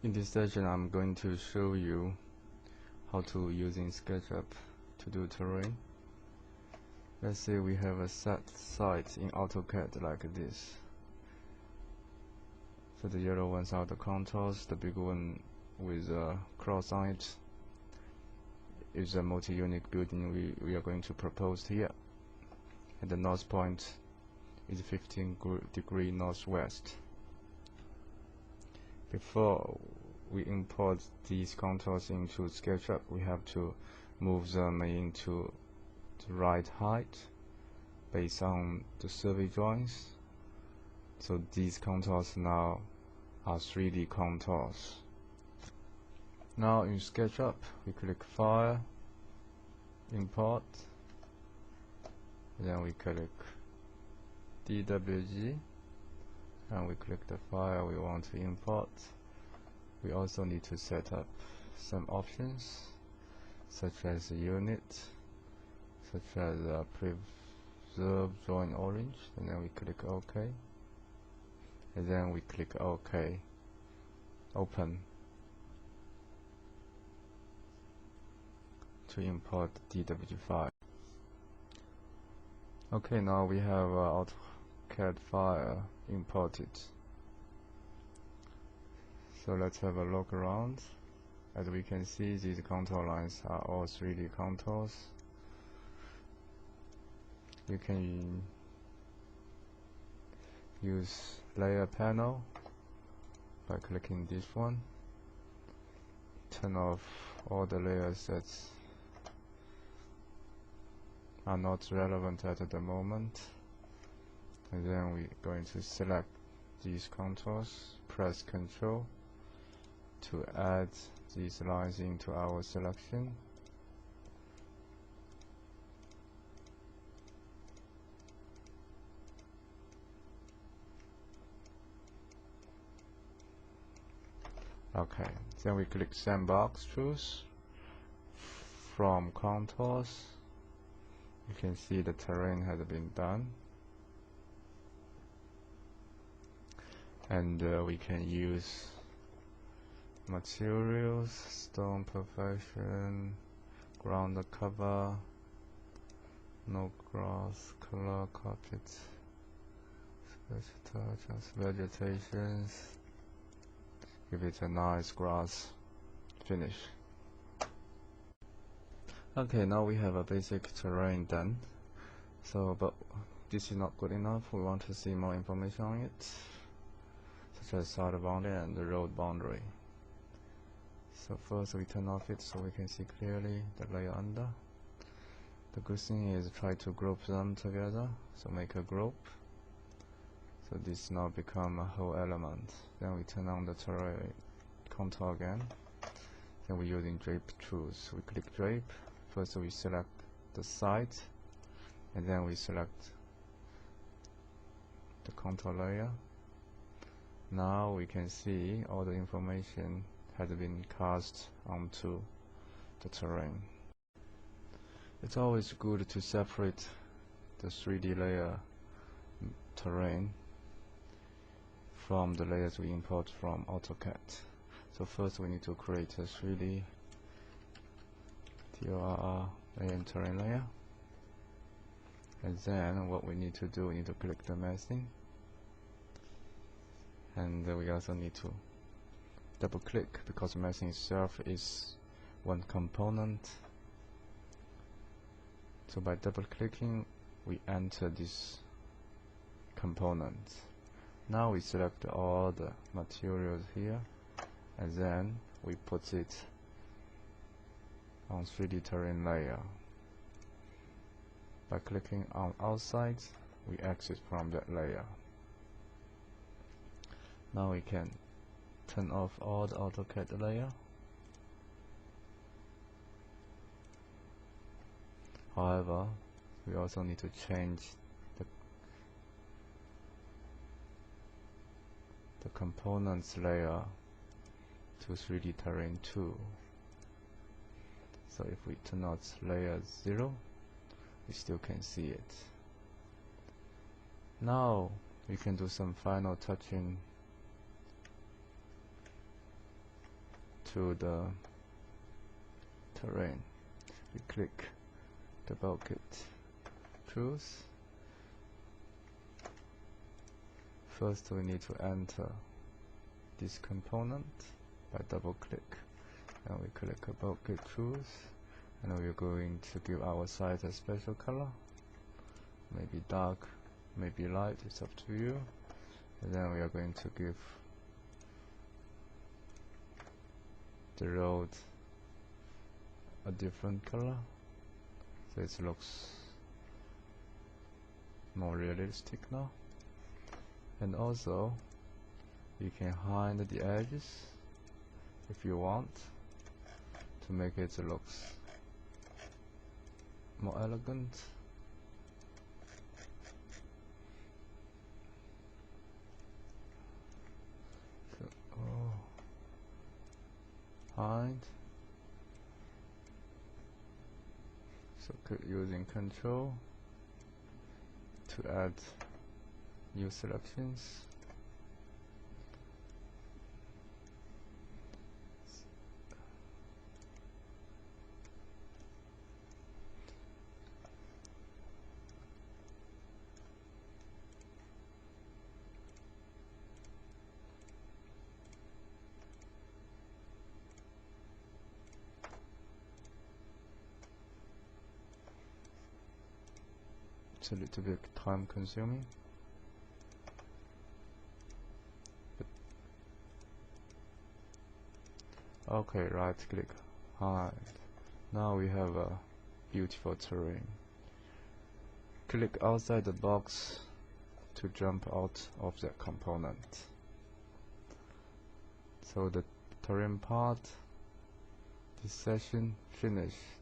In this session, I'm going to show you how to using Sketchup to do terrain. Let's say we have a set site in AutoCAD like this. So the yellow ones are the contours, the big one with a cross on it is a multi-unit building we are going to propose here. And the north point is 15° northwest. Before we import these contours into Sketchup, we have to move them into the right height based on the survey drawings. So these contours now are 3D contours. Now in Sketchup, we click File, Import, then we click DWG, and we click the file we want to import. We also need to set up some options such as a unit, such as preserve join orange, and then we click OK, and then we click OK, open to import the DWG file. Okay, now we have AutoCAD file imported. So let's have a look around. As we can see, these contour lines are all 3D contours. You can use layer panel by clicking this one. Turn off all the layers that are not relevant at the moment. And then we're going to select these contours, press Ctrl to add these lines into our selection. Okay, then we click Sandbox, choose from contours. You can see the terrain has been done, and we can use materials, stone perfection, ground cover, no grass, color carpet, special touches, vegetations. Give it a nice grass finish. Okay, now we have a basic terrain done. So, but this is not good enough. We want to see more information on it, such as side boundary and the road boundary. So first we turn off it so we can see clearly the layer under. The good thing is try to group them together, so make a group. So this now become a whole element. Then we turn on the terrain contour again. Then we're using drape tools. We click drape. First we select the site, and then we select the contour layer. Now we can see all the information has been cast onto the terrain. It's always good to separate the 3D layer terrain from the layers we import from AutoCAD. So first we need to create a 3D TORR layer and terrain layer. And then what we need to do, we need to click the masking. And we also need to double click because masking itself is one component. So by double clicking, we enter this component. Now we select all the materials here, and then we put it on 3D terrain layer. By clicking on outside, we exit from that layer. Now we can turn off all the AutoCAD layer. However, we also need to change the components layer to 3D terrain 2. So if we turn out layer 0, we still can see it. Now we can do some final touching to the terrain. We click the bucket, choose. First we need to enter this component by double click, and we click a bucket, choose, and we're going to give our site a special color, maybe dark, maybe light, it's up to you. And then we are going to give the road a different color, so it looks more realistic now. And also you can hide the edges if you want to make it looks more elegant. So hide. So using Control to add new selections. It's a little bit time consuming. Okay, right click, hide. Now we have a beautiful terrain. Click outside the box to jump out of that component. So the terrain part, this session finished.